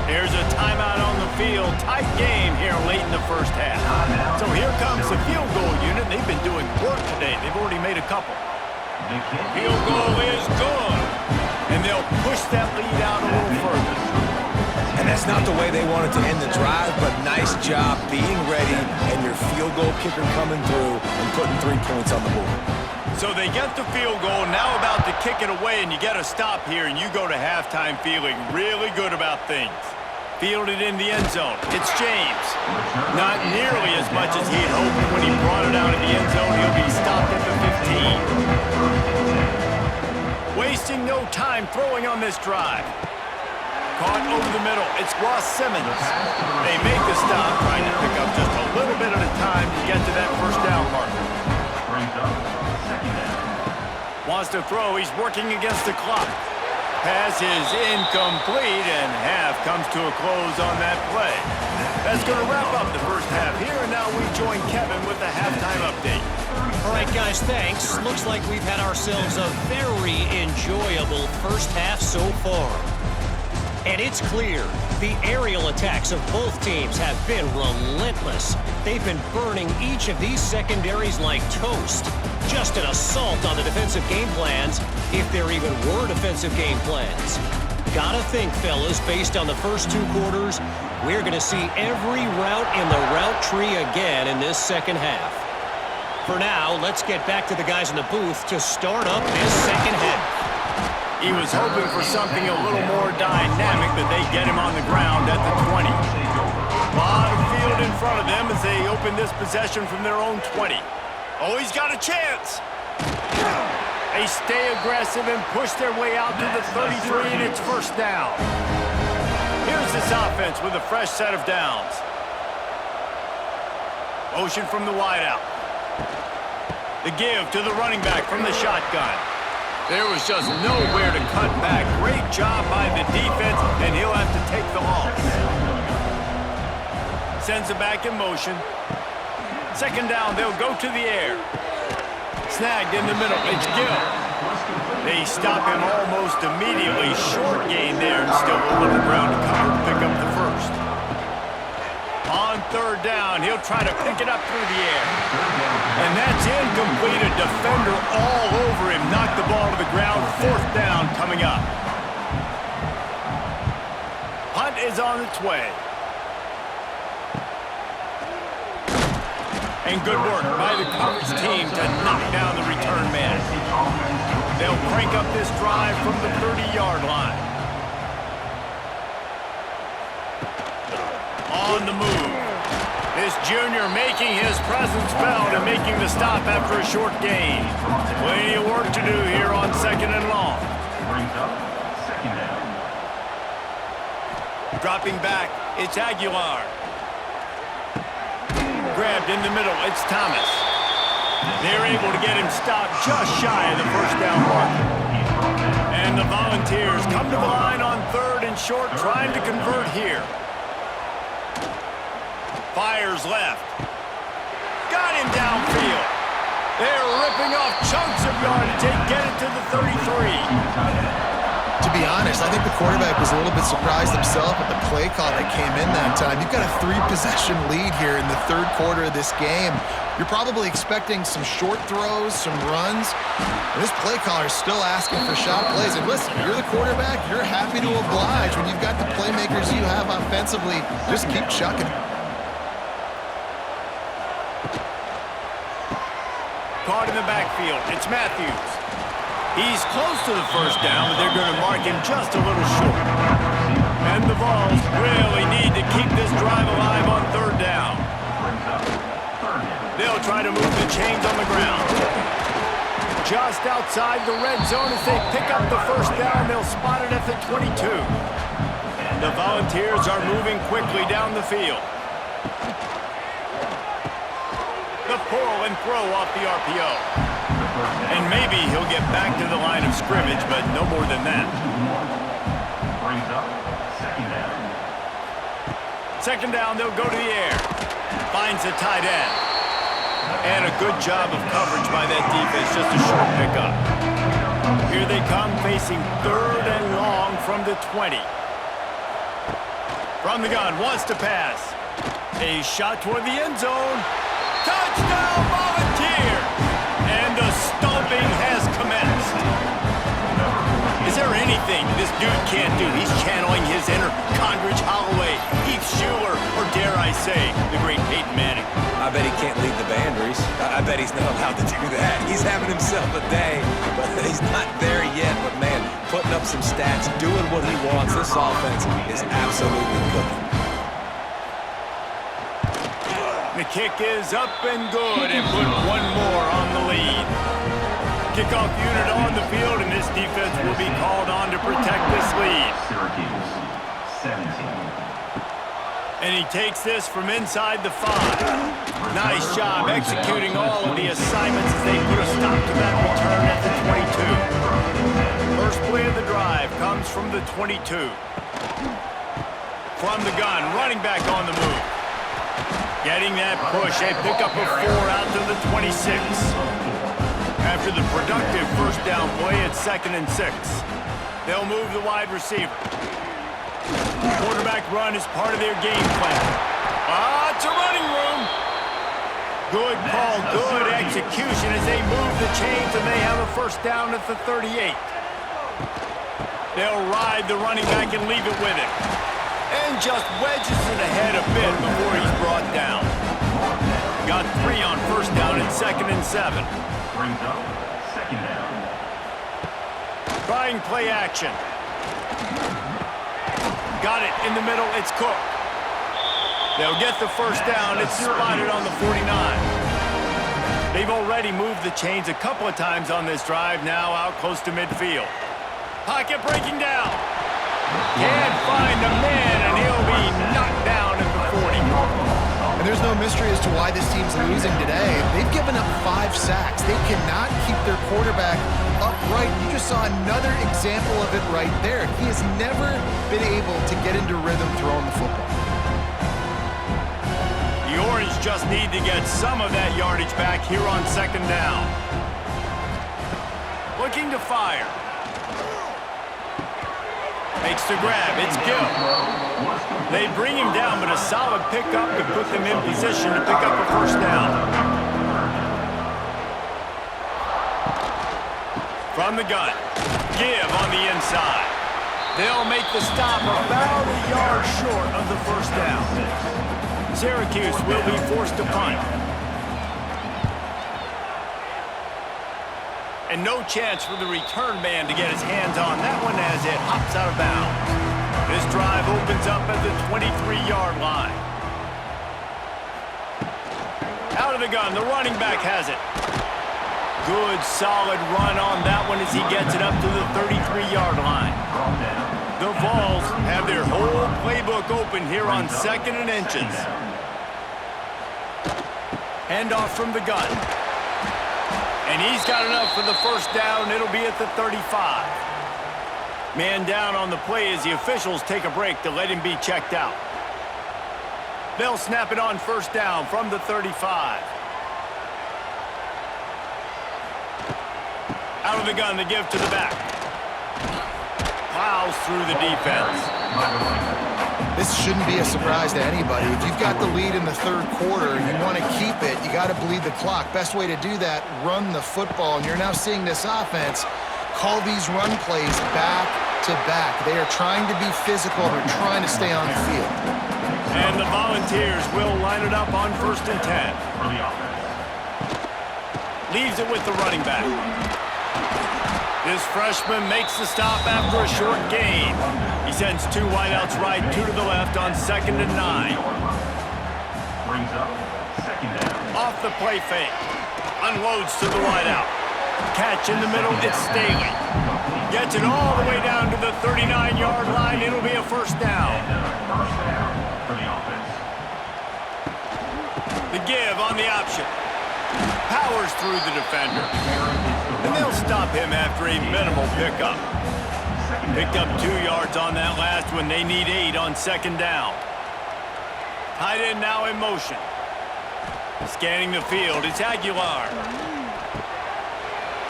There's a timeout on the field. Tight game here late in the first half. So here comes the field goal unit. They've been doing work today. They've already made a couple. Field goal is good. And they'll push that lead out a little further. And that's not the way they wanted to end the drive, but nice job being ready and your field goal kicker coming through and putting 3 points on the board. So they get the field goal, now about to kick it away, and you get a stop here, and you go to halftime feeling really good about things. Fielded in the end zone. It's James. Not nearly as much as he had hoped when he brought it out in the end zone. He'll be stopped at the 15. Wasting no time throwing on this drive. Caught over the middle. It's Ross Simmons. They make the stop, trying to pick up just a little bit at a time to get to that first down marker. Wants to throw. He's working against the clock. Pass is incomplete, and half comes to a close on that play. That's going to wrap up the first half here, and now we join Kevin with the halftime update. All right, guys, thanks. Looks like we've had ourselves a very enjoyable first half so far. And it's clear, the aerial attacks of both teams have been relentless. They've been burning each of these secondaries like toast. Just an assault on the defensive game plans, if there even were defensive game plans. Gotta think, fellas, based on the first 2 quarters, we're going to see every route in the route tree again in this second half. For now, let's get back to the guys in the booth to start up this second half. He was hoping for something a little more dynamic, but they get him on the ground at the 20. A lot of field in front of them as they open this possession from their own 20. Oh, he's got a chance. They stay aggressive and push their way out to the 33, and it's first down. Here's this offense with a fresh set of downs. Motion from the wideout. The give to the running back from the shotgun. There was just nowhere to cut back. Great job by the defense, and he'll have to take the loss. Sends it back in motion. Second down, they'll go to the air. Snagged in the middle, it's Gill. They stop him almost immediately. Short gain there, and still over the ground to cover to pick up the first. On 3rd down, he'll try to pick it up through the air. And that's incomplete. A defender all over him. Knocked the ball to the ground. 4th down coming up. Punt is on its way. And good work by the coverage team to knock down the return man. They'll crank up this drive from the 30-yard line. On the move. This junior making his presence felt and making the stop after a short gain. Plenty of work to do here on 2nd and long. Dropping back, it's Aguilar. Grabbed in the middle, it's Thomas. They're able to get him stopped just shy of the first down marker. And the Volunteers come to the line on 3rd and short, trying to convert here. Fires left. Got him downfield. They're ripping off chunks of yardage. They get it to the 33. To be honest, I think the quarterback was a little bit surprised himself at the play call that came in that time. You've got a 3-possession lead here in the third quarter of this game. You're probably expecting some short throws, some runs. And this play caller is still asking for shot plays. And listen, you're the quarterback. You're happy to oblige. When you've got the playmakers you have offensively, just keep chucking it. Caught in the backfield. It's Matthews. He's close to the first down, but they're going to mark him just a little short. And the Vols really need to keep this drive alive on third down. They'll try to move the chains on the ground. Just outside the red zone as they pick up the first down. They'll spot it at the 22. The Volunteers are moving quickly down the field. The pull and throw off the RPO. And maybe he'll get back to the line of scrimmage, but no more than that. Brings up second down. Second down, they'll go to the air. Finds the tight end. And a good job of coverage by that defense, just a short pickup. Here they come, facing third and long from the 20. From the gun, wants to pass. A shot toward the end zone. Touchdown, Volunteer! And the stomping has commenced. Is there anything this dude can't do? He's channeling his inner Condridge Holloway, Heath Schuler, or dare I say, the great Peyton Manning. I bet he can't lead the boundaries. I bet he's not allowed to do that. He's having himself a day, but he's not there yet. But, man, putting up some stats, doing what he wants. This offense is absolutely cooking. The kick is up and good, and put one more on the lead. Kickoff unit on the field, and this defense will be called on to protect this lead. Syracuse, 17. And he takes this from inside the 5. Nice job executing all of the assignments as they put a stop to that return at the 22. First play of the drive comes from the 22. From the gun, running back on the move. Getting that push, they pick up a 4 out to the 26. After the productive first down play, it's 2nd and 6. They'll move the wide receiver. Quarterback run is part of their game plan. It's a running room. Good call, good execution as they move the chains and they have a first down at the 38. They'll ride the running back and leave it with him. And just wedges it ahead a bit before he's brought down. Got 3 on first down and 2nd and 7. Brings up second down. Trying play action. Got it in the middle, it's Cook. They'll get the first down, it's spotted on the 49. They've already moved the chains a couple of times on this drive, now out close to midfield. Pocket breaking down. Can't find the man, and he'll be knocked down at the 40. And there's no mystery as to why this team's losing today. They've given up 5 sacks. They cannot keep their quarterback upright. You just saw another example of it right there. He has never been able to get into rhythm throwing the football. The Orange just need to get some of that yardage back here on 2nd down. Looking to fire. Makes the grab. It's Gill. They bring him down, but a solid pickup to put them in position to pick up a first down. From the gun. Give on the inside. They'll make the stop about a yard short of the first down. Syracuse will be forced to punt. And no chance for the return man to get his hands on that one as it hops out of bounds. This drive opens up at the 23-yard line. Out of the gun, the running back has it. Good, solid run on that one as he gets it up to the 33-yard line. The Vols have their whole playbook open here on 2nd and inches. Handoff from the gun. And he's got enough for the first down. It'll be at the 35. Man down on the play as the officials take a break to let him be checked out. They'll snap it on first down from the 35. Out of the gun to give to the back. plows through the defense. This shouldn't be a surprise to anybody. If you've got the lead in the third quarter and you want to keep it, you got to bleed the clock. Best way to do that, run the football. And you're now seeing this offense call these run plays back to back. They are trying to be physical. They're trying to stay on the field. And the Volunteers will line it up on 1st and 10. Leaves it with the running back. This freshman makes the stop after a short gain. He sends 2 wideouts right, 2 to the left on 2nd and 9. Brings up 2nd down. Off the play fake. Unloads to the wideout. Catch in the middle, it's Staley. Gets it all the way down to the 39-yard line. It'll be a 1st down. First down for the offense. The give on the option. Powers through the defender. And they'll stop him after a minimal pickup. Picked up 2 yards on that last one. They need 8 on 2nd down. Tight end now in motion. Scanning the field, it's Aguilar.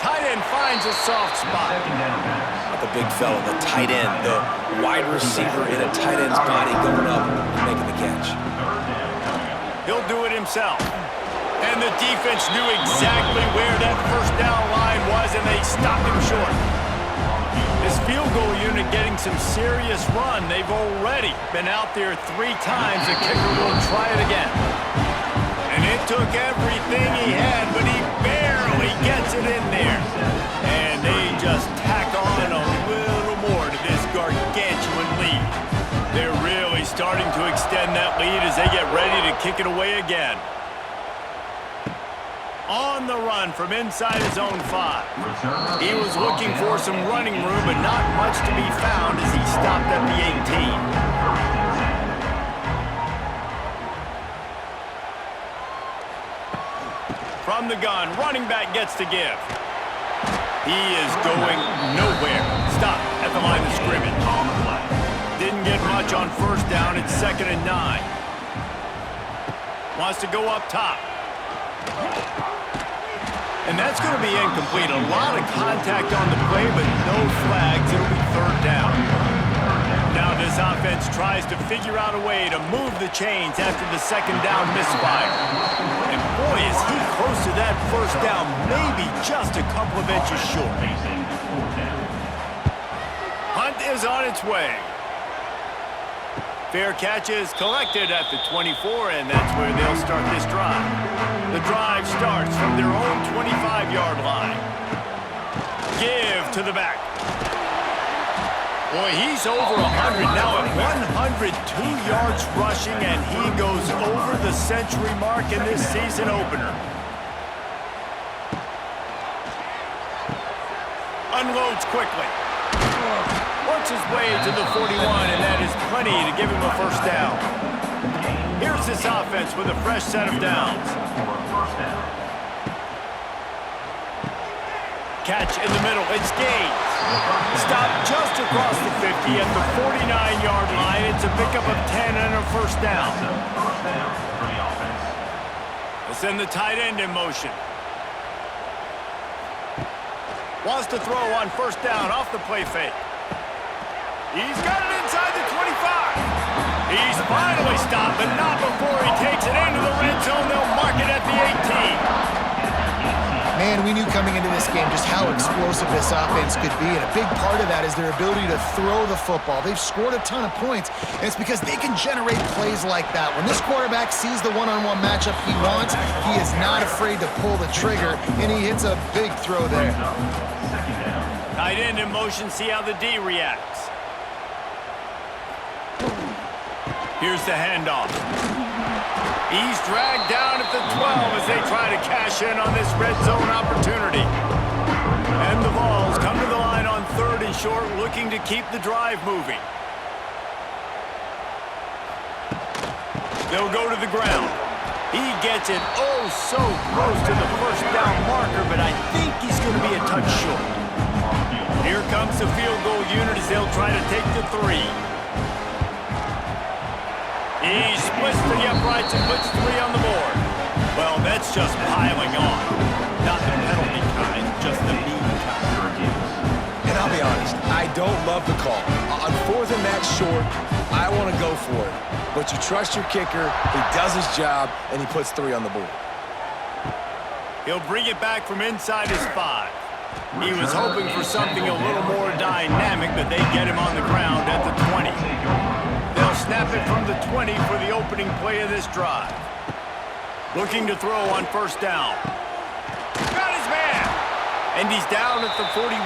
Tight end finds a soft spot. Not the big fella, the tight end, the wide receiver in a tight end's body going up and making the catch. He'll do it himself. And the defense knew exactly where that 1st down line was, and they stopped him short. This field goal unit getting some serious run. They've already been out there 3 times. The kicker will try it again. And it took everything he had, but he barely gets it in there. And they just tack on a little more to this gargantuan lead. They're really starting to extend that lead as they get ready to kick it away again. On the run from inside his own 5. He was looking for some running room, but not much to be found as he stopped at the 18. From the gun, running back gets to give. He is going nowhere. Stop at the line of scrimmage. Didn't get much on 1st down. It's 2nd and 9. Wants to go up top. And that's going to be incomplete. A lot of contact on the play, but no flags. It'll be 3rd down. Now this offense tries to figure out a way to move the chains after the 2nd down misfire. And boy, is he close to that 1st down, maybe just a couple of inches short. Hunt is on its way. Fair catch is collected at the 24, and that's where they'll start this drive. The drive starts from their own 25-yard line. Give to the back. Boy, he's over 100 now at 102 yards rushing, and he goes over the century mark in this season opener. Unloads quickly. Works his way to the 41, and that is plenty to give him a 1st down. Here's this offense with a fresh set of downs. Catch in the middle, it's Gaines. Stopped just across the 50 at the 49-yard line. It's a pickup of 10 and a 1st down. They'll send the tight end in motion. Wants to throw on 1st down off the play fake. He's got it inside the 25. He's finally stopped, but not before he takes it into the red zone. They'll mark it at the 18. Man, we knew coming into this game just how explosive this offense could be, and a big part of that is their ability to throw the football. They've scored a ton of points, and it's because they can generate plays like that. When this quarterback sees the one-on-one matchup he wants, he is not afraid to pull the trigger, and he hits a big throw there. Tight end in motion, see how the D reacts. Here's the handoff. He's dragged down at the 12 as they try to cash in on this red zone opportunity. And the Vols come to the line on 3rd and short, looking to keep the drive moving. They'll go to the ground. He gets it oh so close to the 1st down marker, but I think he's going to be a touch short. Here comes the field goal unit as they'll try to take the 3. He splits the uprights and puts 3 on the board. Well, that's just piling on. Not the penalty kind, just the mean kind. And I'll be honest, I don't don't love the call. On 4th and that short, I want to go for it. But you trust your kicker, he does his job, and he puts 3 on the board. He'll bring it back from inside his 5. He was hoping for something a little more dynamic, but they get him on the ground at the 20. They'll snap it from the 20 for the opening play of this drive. Looking to throw on 1st down. Got his man! And he's down at the 41.